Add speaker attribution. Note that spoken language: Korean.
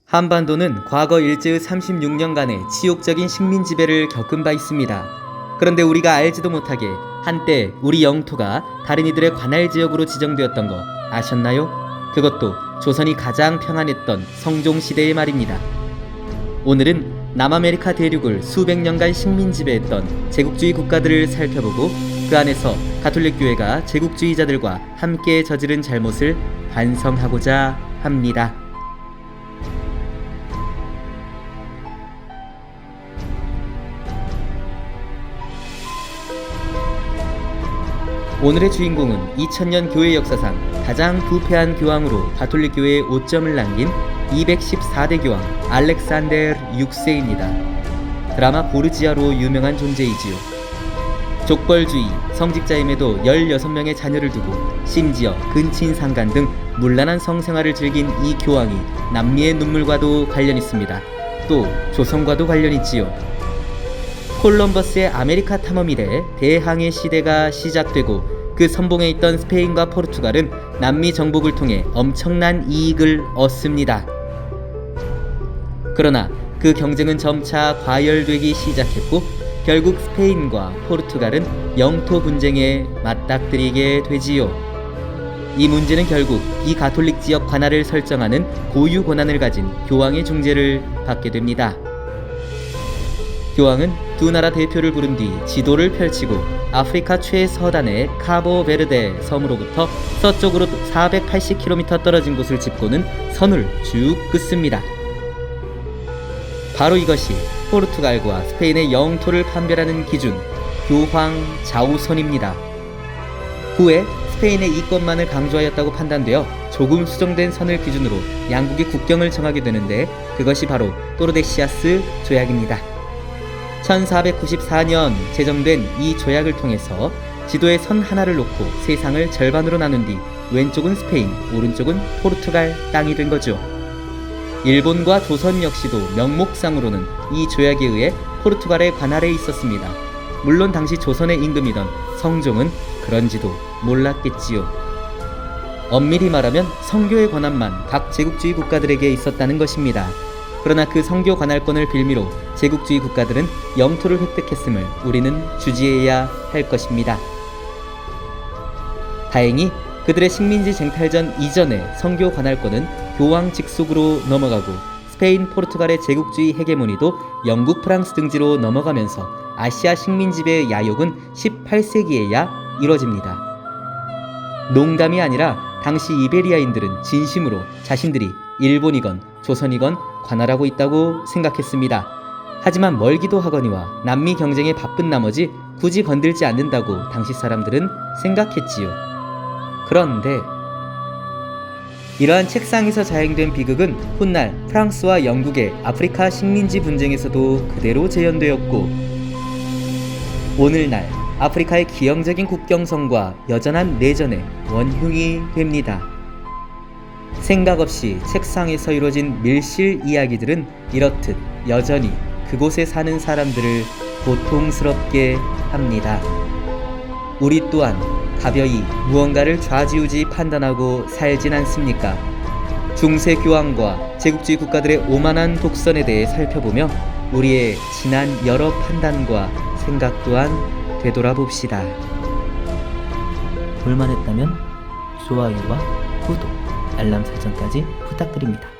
Speaker 1: 한반도는 과거 일제의 36년간의 치욕적인 식민 지배를 겪은 바 있습니다. 그런데 우리가 알지도 못하게 한때 우리 영토가 다른 이들의 관할 지역으로 지정되었던 거 아셨나요? 그것도 조선이 가장 평안했던 성종시대의 말입니다. 오늘은 남아메리카 대륙을 수백 년간 식민 지배했던 제국주의 국가들을 살펴보고 그 안에서 가톨릭 교회가 제국주의자들과 함께 저지른 잘못을 반성하고자 합니다. 오늘의 주인공은 2000년 교회 역사상 가장 부패한 교황으로 가톨릭 교회에 5점을 남긴 214대 교황 알렉산더 6세입니다. 드라마 보르지아로 유명한 존재이지요. 족벌주의, 성직자임에도 16명의 자녀를 두고 심지어 근친상간 등 문란한 성생활을 즐긴 이 교황이 남미의 눈물과도 관련 있습니다. 또 조선과도 관련 있지요. 콜럼버스의 아메리카 탐험 이래 대항해 시대가 시작되고 그 선봉에 있던 스페인과 포르투갈은 남미 정복을 통해 엄청난 이익을 얻습니다. 그러나 그 경쟁은 점차 과열되기 시작했고 결국 스페인과 포르투갈은 영토 분쟁에 맞닥뜨리게 되지요. 이 문제는 결국 비가톨릭 지역 관할을 설정하는 고유 권한을 가진 교황의 중재를 받게 됩니다. 교황은 두 나라 대표를 부른 뒤 지도를 펼치고 아프리카 최서단의 카보베르데 섬으로부터 서쪽으로 480km 떨어진 곳을 짚고는 선을 쭉 긋습니다. 바로 이것이 포르투갈과 스페인의 영토를 판별하는 기준, 교황 좌우선입니다. 후에 스페인의 이권만을 강조하였다고 판단되어 조금 수정된 선을 기준으로 양국의 국경을 정하게 되는데 그것이 바로 토르데시아스 조약입니다. 1494년 제정된 이 조약을 통해서 지도에 선 하나를 놓고 세상을 절반으로 나눈 뒤 왼쪽은 스페인, 오른쪽은 포르투갈 땅이 된 거죠. 일본과 조선 역시도 명목상으로는 이 조약에 의해 포르투갈의 관할에 있었습니다. 물론 당시 조선의 임금이던 성종은 그런지도 몰랐겠지요. 엄밀히 말하면 성교의 권한만 각 제국주의 국가들에게 있었다는 것입니다. 그러나 그 성교 관할권을 빌미로 제국주의 국가들은 영토를 획득했음을 우리는 주지해야 할 것입니다. 다행히 그들의 식민지 쟁탈전 이전에 성교 관할권은 교황 직속으로 넘어가고 스페인, 포르투갈의 제국주의 헤게모니도 영국, 프랑스 등지로 넘어가면서 아시아 식민지배의 야욕은 18세기에야 이뤄집니다. 농담이 아니라 당시 이베리아인들은 진심으로 자신들이 일본이건 조선이건 관할하고 있다고 생각했습니다. 하지만 멀기도 하거니와 남미 경쟁에 바쁜 나머지 굳이 건들지 않는다고 당시 사람들은 생각했지요. 그런데 이러한 책상에서 자행된 비극은 훗날 프랑스와 영국의 아프리카 식민지 분쟁에서도 그대로 재현되었고 오늘날 아프리카의 기형적인 국경선과 여전한 내전의 원흉이 됩니다. 생각 없이 책상에서 이루어진 밀실 이야기들은 이렇듯 여전히 그곳에 사는 사람들을 고통스럽게 합니다. 우리 또한 가벼이 무언가를 좌지우지 판단하고 살진 않습니까? 중세 교황과 제국주의 국가들의 오만한 독선에 대해 살펴보며 우리의 지난 여러 판단과 생각 또한 되돌아봅시다. 볼만했다면 좋아요와 구독, 알람 설정까지 부탁드립니다.